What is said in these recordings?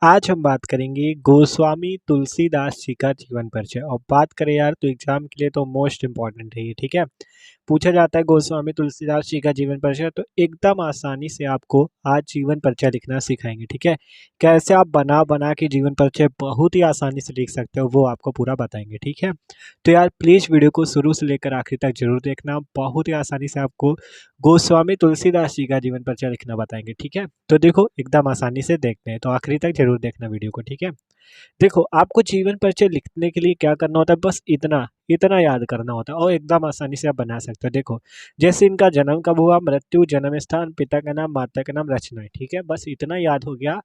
आज हम बात करेंगे गोस्वामी तुलसीदास जी का जीवन परिचय। और बात करें यार तो एग्जाम के लिए तो मोस्ट इम्पोर्टेंट है ये, ठीक है। पूछा जाता है गोस्वामी तुलसीदास जी का जीवन परिचय, तो एकदम आसानी से आपको आज जीवन परिचय लिखना सिखाएंगे, ठीक है। कैसे आप बना बना के जीवन परिचय बहुत ही आसानी से लिख सकते हो वो आपको पूरा बताएंगे, ठीक है। तो यार प्लीज़ वीडियो को शुरू से लेकर आखिर तक जरूर देखना, बहुत ही आसानी से आपको गोस्वामी तुलसीदास जी का जीवन परिचय लिखना बताएंगे, ठीक है। तो देखो एकदम आसानी से देखते हैं, तो आखिरी तक जरूर देखना वीडियो को, ठीक है। देखो आपको जीवन परिचय लिखने के लिए क्या करना होता है, बस इतना इतना याद करना होता है और एकदम आसानी से आप बना सकते हो। देखो जैसे इनका जन्म कब हुआ, मृत्यु, जन्म स्थान, पिता का नाम, माता का नाम, रचना, ठीक है। बस इतना याद हो गया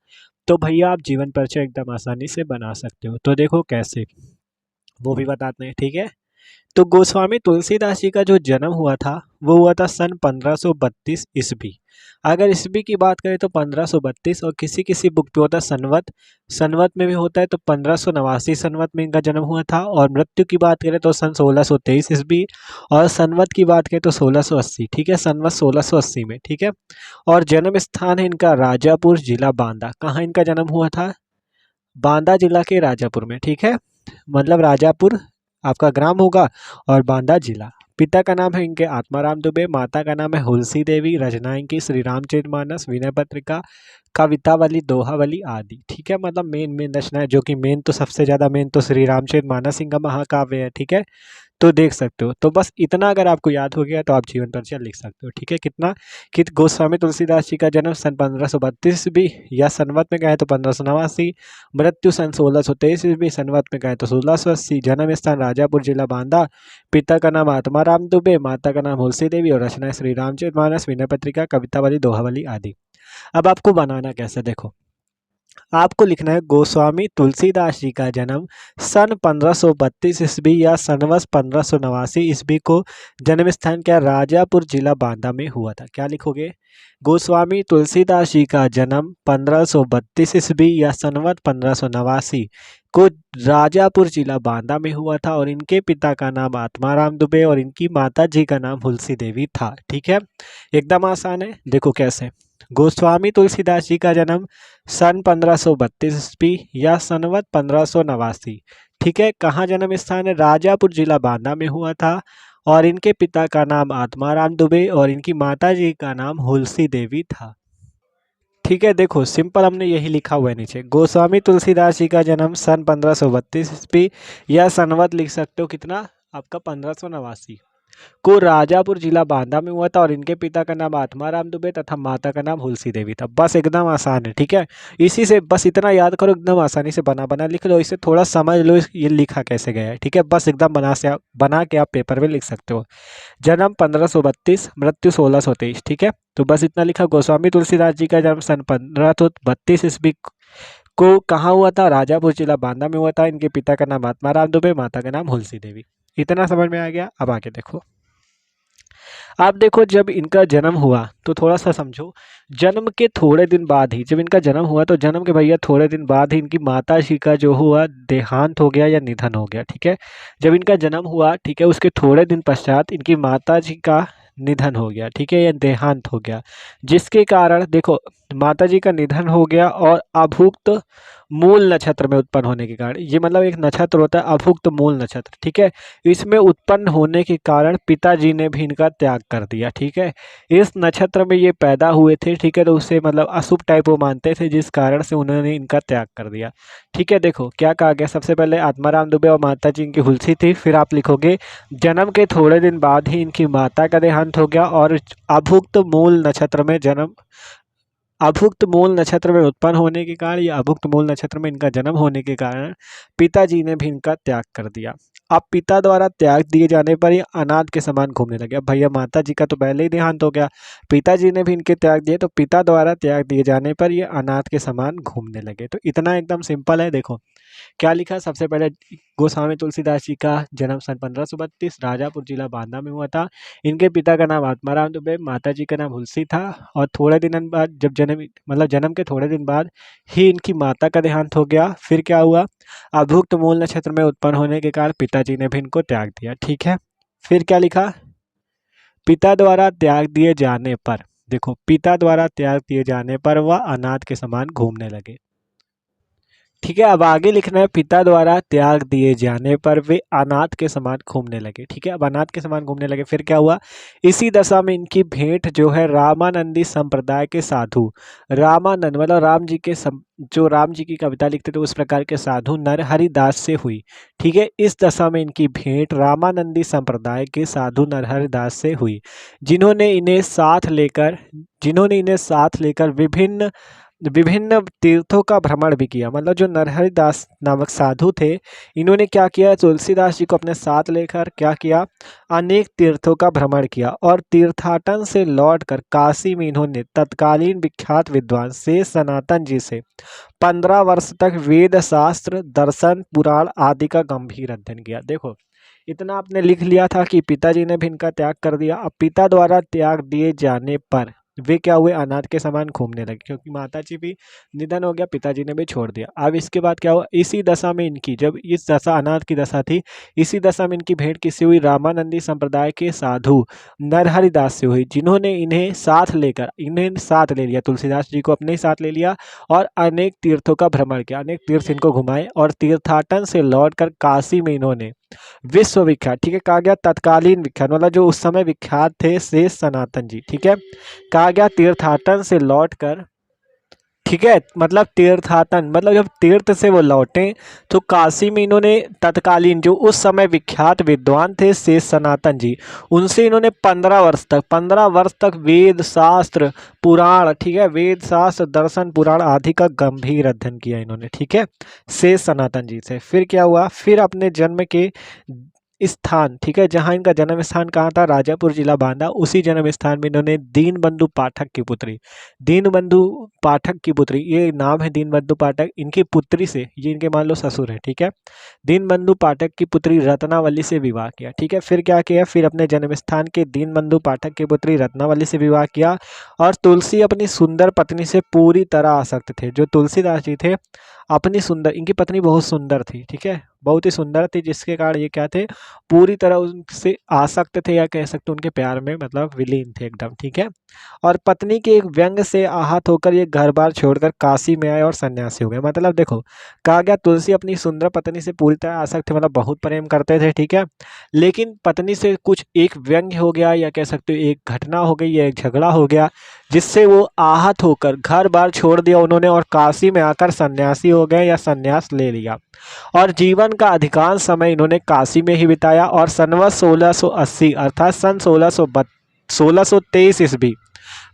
तो भैया आप जीवन परिचय एकदम आसानी से बना सकते हो। तो देखो कैसे, वो भी बताते हैं, ठीक है। तो गोस्वामी तुलसीदास जी का जो जन्म हुआ था वो हुआ था सन 1532 ईस्वी। अगर ईस्वी की बात करें तो 1532, और किसी किसी बुक पे होता है संवत, संवत में भी होता है तो 1589 संवत में इनका जन्म हुआ था। और मृत्यु की बात करें तो सन 1623 ईस्वी, और संवत की बात करें तो 1680, ठीक है, संवत 1680 में, ठीक है। और जन्म स्थान है इनका राजापुर जिला बांदा। कहाँ इनका जन्म हुआ था? बांदा जिला के राजापुर में, ठीक है। मतलब राजापुर आपका ग्राम होगा और बांदा जिला। पिता का नाम है इनके आत्माराम दुबे, माता का नाम है हुलसी देवी, रचना इनकी श्री रामचरितमानस, विनय पत्रिका, कवितावली, दोहावली आदि, ठीक है। मतलब मेन मेन रचनाएं, जो कि मेन तो सबसे ज्यादा मेन तो श्री रामचरितमानस इनका महाकाव्य है, ठीक है। तो देख सकते हो, तो बस इतना अगर आपको याद हो गया तो आप जीवन परिचय लिख सकते हो, ठीक है। कितना कि गोस्वामी तुलसीदास जी का जन्म सन 1532 ईस्वी, या संवत में कहें तो 1589, मृत्यु सन 1623 ईस्वी, संवत में कहें तो 1680, जन्म स्थान राजापुर जिला बांदा, पिता का नाम आत्माराम दुबे, माता का नाम हुलसी देवी, और रचना श्री रामचरितमानस, विनय पत्रिका, कवितावली, दोहावली आदि। अब आपको बनाना कैसे, देखो आपको लिखना है गोस्वामी तुलसीदास जी का जन्म सन 1532 ईस्वी या सनवस 1589 ईस्वी को जन्म स्थान क्या, राजापुर जिला बांदा में हुआ था। क्या लिखोगे? गोस्वामी तुलसीदास जी का जन्म 1532 ईस्वी या सनवत 1589 को राजापुर जिला बांदा में हुआ था, और इनके पिता का नाम आत्माराम दुबे और इनकी माता जी का नाम हुलसी देवी था, ठीक है। एकदम आसान है, देखो कैसे। गोस्वामी तुलसीदास जी का जन्म सन 1532 ईस्वी या सनवत 1589, ठीक है। कहाँ जन्म स्थान है? राजापुर जिला बांदा में हुआ था, और इनके पिता का नाम आत्माराम दुबे और इनकी माता जी का नाम हुलसी देवी था, ठीक है। देखो सिंपल हमने यही लिखा हुआ है नीचे, गोस्वामी तुलसीदास जी का जन्म सन 1532 ईस्वी या सनवत लिख सकते हो कितना आपका 1589 को राजापुर जिला बांदा में हुआ था, और इनके पिता का नाम आत्माराम दुबे तथा माता का नाम हुलसी देवी था। बस एकदम आसान है, ठीक है। इसी से बस इतना याद करो, एकदम आसानी से बना बना लिख लो, इसे थोड़ा समझ लो ये लिखा कैसे गया है, ठीक है। बस एकदम बना के आप पेपर में लिख सकते हो। जन्म 1532, मृत्यु 1623, ठीक है। तो बस इतना लिखा, गोस्वामी तुलसीदास जी का जन्म सन 1532 ईस्वी को कहाँ हुआ था? राजापुर जिला बांदा में हुआ था। इनके पिता का नाम आत्माराम दुबे, माता का नाम हुलसी देवी। इतना समझ में आ गया? अब आगे देखो। आप देखो जब इनका जन्म हुआ तो थोड़ा सा समझो, जन्म के थोड़े दिन बाद ही, जब इनका जन्म हुआ तो जन्म के भैया थोड़े दिन बाद ही इनकी माता जी का जो हुआ देहांत हो गया या निधन हो गया, ठीक है। जब इनका जन्म हुआ, ठीक है, उसके थोड़े दिन पश्चात इनकी माता जी का निधन हो गया, ठीक है, या देहांत हो गया। जिसके कारण देखो माता जी का निधन हो गया, और अभुक्त मूल नक्षत्र में उत्पन्न होने के कारण, ये मतलब एक नक्षत्र होता है अभुक्त मूल नक्षत्र, ठीक है। इसमें उत्पन्न होने के कारण पिताजी ने भी इनका त्याग कर दिया, ठीक है। इस नक्षत्र में ये पैदा हुए थे, ठीक है, तो उससे मतलब अशुभ टाइप वो मानते थे, जिस कारण से उन्होंने इनका त्याग कर दिया, ठीक है। देखो क्या कहा गया, सबसे पहले आत्माराम दुबे और माता जी इनकी हुलसी थी, फिर आप लिखोगे जन्म के थोड़े दिन बाद ही इनकी माता का देहांत हो गया, और अभुक्त मूल नक्षत्र में जन्म, अभुक्त मूल नक्षत्र में उत्पन्न होने के कारण या अभुक्त मूल नक्षत्र में इनका जन्म होने के कारण पिताजी ने भी इनका त्याग कर दिया। अब पिता द्वारा त्याग दिए जाने पर ये अनाथ के समान घूमने लगे। अब भैया माता जी का तो पहले ही देहांत हो गया, पिताजी ने भी इनके त्याग दिए, तो पिता द्वारा त्याग दिए जाने पर ये अनाथ के समान घूमने लगे। तो इतना एकदम सिंपल है। देखो क्या लिखा, सबसे पहले गोस्वामी तुलसीदास जी का जन्म सन 1532 राजापुर जिला बांदा में हुआ था। इनके पिता का नाम आत्माराम दुबे, माता जी का नाम हुलसी था, और थोड़े दिन बाद जब जन्म मतलब जन्म के थोड़े दिन बाद ही इनकी माता का देहांत हो गया। फिर क्या हुआ, अभुक्त मूल नक्षत्र में उत्पन्न होने के कारण पिताजी ने भी इनको त्याग दिया, ठीक है। फिर क्या लिखा, पिता द्वारा त्याग दिए जाने पर, देखो पिता द्वारा त्याग दिए जाने पर वह अनाथ के समान घूमने लगे। ठीक है। अब आगे लिखना है, पिता द्वारा त्याग दिए जाने पर वे अनाथ के समान घूमने लगे। ठीक है, अब अनाथ के समान घूमने लगे, फिर क्या हुआ, इसी दशा में इनकी भेंट जो है रामानंदी संप्रदाय के साधु, रामानंद मतलब राम जी के जो राम जी की कविता लिखते थे उस प्रकार के साधु नरहरि दास से हुई। ठीक है, इस दशा में इनकी भेंट रामानंदी संप्रदाय के साधु नरहरि दास से हुई, जिन्होंने इन्हें साथ लेकर विभिन्न विभिन्न तीर्थों का भ्रमण भी किया। मतलब जो नरहरि दास नामक साधु थे, इन्होंने क्या किया, तुलसीदास जी को अपने साथ लेकर क्या किया, अनेक तीर्थों का भ्रमण किया और तीर्थाटन से लौटकर काशी में इन्होंने तत्कालीन विख्यात विद्वान शेष सनातन जी से 15 वर्ष तक वेद शास्त्र दर्शन पुराण आदि का गंभीर अध्ययन किया। देखो, इतना आपने लिख लिया था कि पिताजी ने भी इनका त्याग कर दिया। अब पिता द्वारा त्याग दिए जाने पर वे क्या हुए, अनाथ के समान घूमने लगे, क्योंकि माताजी भी निधन हो गया, पिताजी ने भी छोड़ दिया। अब इसके बाद क्या हुआ, इसी दशा में इनकी, जब इस दशा अनाथ की दशा थी, इसी दशा में इनकी भेंट किससे हुई, रामानंदी संप्रदाय के साधु नरहरि दास से हुई, जिन्होंने इन्हें साथ ले लिया, तुलसीदास जी को अपने ही साथ ले लिया और अनेक तीर्थों का भ्रमण किया, अनेक तीर्थ इनको घुमाए और तीर्थाटन से लौटकर काशी में इन्होंने विश्व विख्यात, ठीक है, कहा गया तत्कालीन विख्यात, मतलब जो उस समय विख्यात थे शेष सनातन जी, ठीक है, कहा गया तीर्थाटन से लौटकर, ठीक है, मतलब तीर्थाटन मतलब जब तीर्थ से वो लौटे तो काशी में इन्होंने तत्कालीन जो उस समय विख्यात विद्वान थे शेष सनातन जी, उनसे इन्होंने 15 वर्ष तक वेद शास्त्र पुराण, ठीक है, वेद शास्त्र दर्शन पुराण आदि का गंभीर अध्ययन किया इन्होंने। ठीक है, शेष सनातन जी से। फिर क्या हुआ, फिर अपने जन्म के स्थान, ठीक है, जहाँ इनका जन्म स्थान कहाँ था, राजापुर जिला बांदा, उसी जन्म स्थान में इन्होंने दीनबंधु पाठक की पुत्री, दीनबंधु पाठक की पुत्री, ये नाम है दीनबंधु पाठक, इनकी पुत्री से, ये इनके मान लो ससुर है, ठीक है, दीनबंधु पाठक की पुत्री रत्नावली से विवाह किया। ठीक है, फिर क्या किया, फिर अपने जन्म स्थान के दीनबंधु पाठक की पुत्री रत्नावली से विवाह किया और तुलसी अपनी सुंदर पत्नी से पूरी तरह आसक्त थे। जो तुलसीदास जी थे अपनी सुंदर, इनकी पत्नी बहुत सुंदर थी, ठीक है, बहुत ही सुंदर थी, जिसके कारण ये क्या थे, पूरी तरह उनसे आसक्त थे, या कह सकते उनके प्यार में मतलब विलीन थे एकदम। ठीक है, और पत्नी के एक व्यंग से आहत होकर ये घर बार छोड़कर काशी में आए और सन्यासी हो गए। मतलब देखो, कहा गया तुलसी अपनी सुंदर पत्नी से पूरी तरह आसक्त थे, मतलब बहुत प्रेम करते थे, ठीक है, लेकिन पत्नी से कुछ एक व्यंग हो गया, या कह सकते हो एक घटना हो गई, या एक झगड़ा हो गया, जिससे वो आहत होकर घर बार छोड़ दिया उन्होंने और काशी में आकर सन्यासी हो गए, या सन्यास ले लिया और जीवन का अधिकांश समय इन्होंने काशी में ही बिताया। और सनवत 1680 अर्थात सन 1623 ईस्वी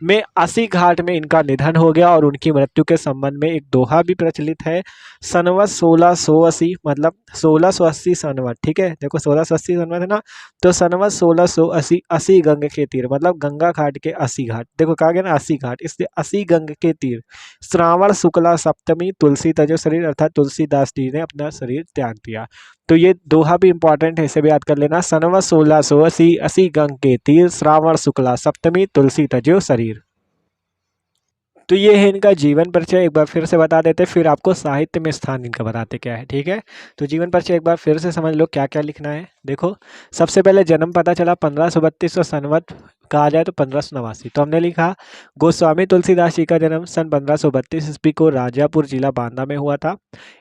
में अस्सी घाट में इनका निधन हो गया और उनकी मृत्यु के संबंध में एक दोहा भी प्रचलित है, सनवत 1680 मतलब 1680 सनवत, ठीक है, देखो 1680 सनवत है ना, तो सनवत 1680 अस्सी गंग के तीर, मतलब गंगा घाट के 80 घाट, देखो कहा गया ना 80 घाट, इसलिए 80 गंग के तीर श्रावण शुक्ला सप्तमी तुलसी तजो शरीर, अर्थात तुलसीदास जी ने अपना शरीर त्याग दिया। तो ये दोहा भी इंपॉर्टेंट है, इसे भी याद कर लेना, सनवत 1680 अस्सी गंग के तीर श्रावण शुक्ला सप्तमी तुलसी तजो शरीर। तो ये है इनका जीवन परिचय, एक बार फिर से बता देते, फिर आपको साहित्य में स्थान इनका बताते क्या है। ठीक है, तो जीवन परिचय एक बार फिर से समझ लो क्या क्या लिखना है। देखो, सबसे पहले जन्म पता चला 1532 सनवत कहा जाए तो 1589, तो हमने लिखा गोस्वामी तुलसीदास जी का जन्म सन 1532 ईस्वी को राजापुर जिला बांदा में हुआ था।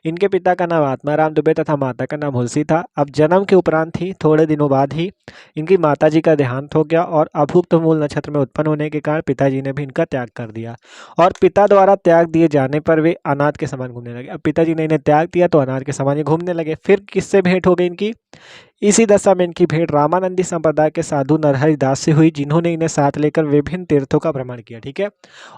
इनके पिता का नाम आत्माराम दुबे तथा माता का नाम हुलसी था। अब जन्म के उपरांत ही थोड़े दिनों बाद ही इनकी माताजी का देहांत हो गया और अभुक्त मूल नक्षत्र में उत्पन्न होने के कारण पिताजी ने भी इनका त्याग कर दिया और पिता द्वारा त्याग दिए जाने पर वे अनाथ के समान घूमने लगे। अब पिताजी ने इन्हें त्याग दिया तो अनाथ के समान ये घूमने लगे। फिर किससे भेंट हो गई इनकी, इसी दशा में इनकी भेंट रामानंदी संप्रदाय के साधु नरहरि दास से हुई, जिन्होंने इन्हें साथ लेकर विभिन्न तीर्थों का भ्रमण किया। ठीक है,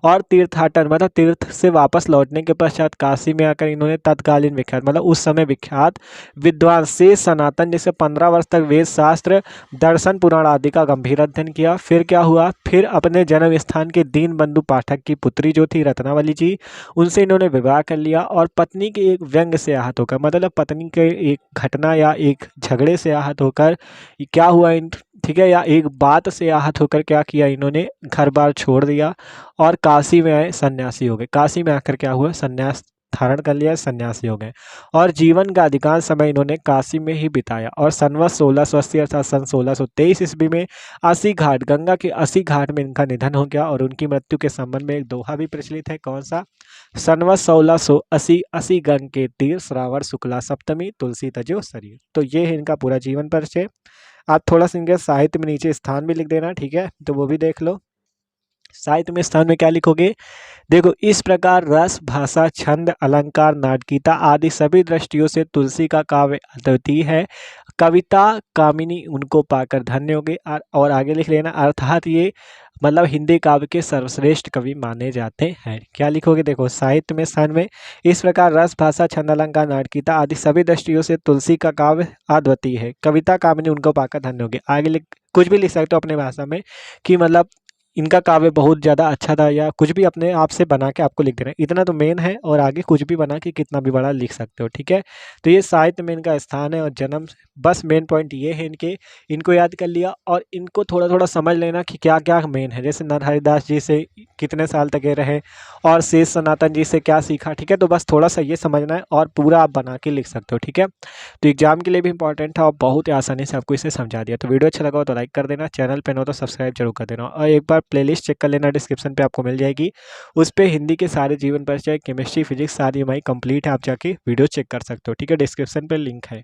और तीर्थाटन मतलब तीर्थ से वापस लौटने के पश्चात काशी में आकर इन्होंने तत्कालीन विख्यात मतलब उस समय विख्यात विद्वान शेष सनातन जैसे 15 वर्ष तक वेद शास्त्र दर्शन पुराण आदि का गंभीर अध्ययन किया। फिर क्या हुआ, फिर अपने जन्म स्थान के दीनबंधु पाठक की पुत्री जो थी रत्नावली जी, उनसे इन्होंने विवाह कर लिया और पत्नी के एक व्यंग से आहत होकर मतलब पत्नी के एक घटना या एक झगड़े से आहत होकर क्या हुआ इन, ठीक है, या एक बात से आहत होकर क्या किया इन्होंने, घर बार छोड़ दिया और काशी में आए, सन्यासी हो गए। काशी में आकर क्या हुआ, सन्यास धारण कर लिया, सन्यासी हो गए और जीवन का अधिकांश समय इन्होंने काशी में ही बिताया। और संवत 1680 अर्थात सन 1623 ईस्वी में अस्सी घाट, गंगा के अस्सी घाट में इनका निधन हो गया। और उनकी मृत्यु के संबंध में एक दोहा भी प्रचलित है, कौन सा? संवत 1680, अस्सी गंग के तीर, श्रावण शुक्ला सप्तमी, तुलसी तजो शरीर। तो ये है इनका पूरा जीवन परिचय। आप थोड़ा सा इनके साहित्य में नीचे स्थान भी लिख देना, ठीक है, तो वो भी देख लो। साहित्य में स्थान में क्या लिखोगे? देखो, इस प्रकार रस, भाषा, छंद, अलंकार, नाटकीयता आदि सभी दृष्टियों से तुलसी का काव्य अद्वितीय है। कविता कामिनी उनको पाकर धन्य हो गए। और आगे लिख लेना, अर्थात ये मतलब हिंदी काव्य के सर्वश्रेष्ठ कवि माने जाते हैं। क्या लिखोगे? देखो, साहित्य में स्थान में इस प्रकार रस, भाषा, छंद, अलंकार, नाटकीयता आदि सभी दृष्टियों से तुलसी का काव्य अद्वितीय है। कविता कामिनी उनको पाकर धन्य हो गए। आगे लिख, कुछ भी लिख सकते हो अपने भाषा में कि मतलब इनका काव्य बहुत ज़्यादा अच्छा था, या कुछ भी अपने आप से बना के आपको लिख देना है। इतना तो मेन है, और आगे कुछ भी बना के कितना भी बड़ा लिख सकते हो, ठीक है। तो ये साहित्य में इनका स्थान है और जन्म, बस मेन पॉइंट ये है इनके, इनको याद कर लिया और इनको थोड़ा थोड़ा समझ लेना कि क्या क्या मेन है। जैसे नरहरिदास जी से कितने साल तक ये रहे और शेष सनातन जी से क्या सीखा, ठीक है। तो बस थोड़ा सा ये समझना है और पूरा आप बना के लिख सकते हो, ठीक है। तो एग्जाम के लिए भी इंपॉर्टेंट था और बहुत ही आसानी से आपको इसे समझा दिया। तो वीडियो अच्छा लगा हो तो लाइक कर देना, चैनल पे न हो तो सब्सक्राइब जरूर कर देना, और एक बार प्लेलिस्ट चेक कर लेना, डिस्क्रिप्शन पे आपको मिल जाएगी। उस पे हिंदी के सारे जीवन परिचय, केमिस्ट्री, फिजिक्स सारी हमारी कंप्लीट है, आप जाके वीडियो चेक कर सकते हो, ठीक है। डिस्क्रिप्शन पे लिंक है।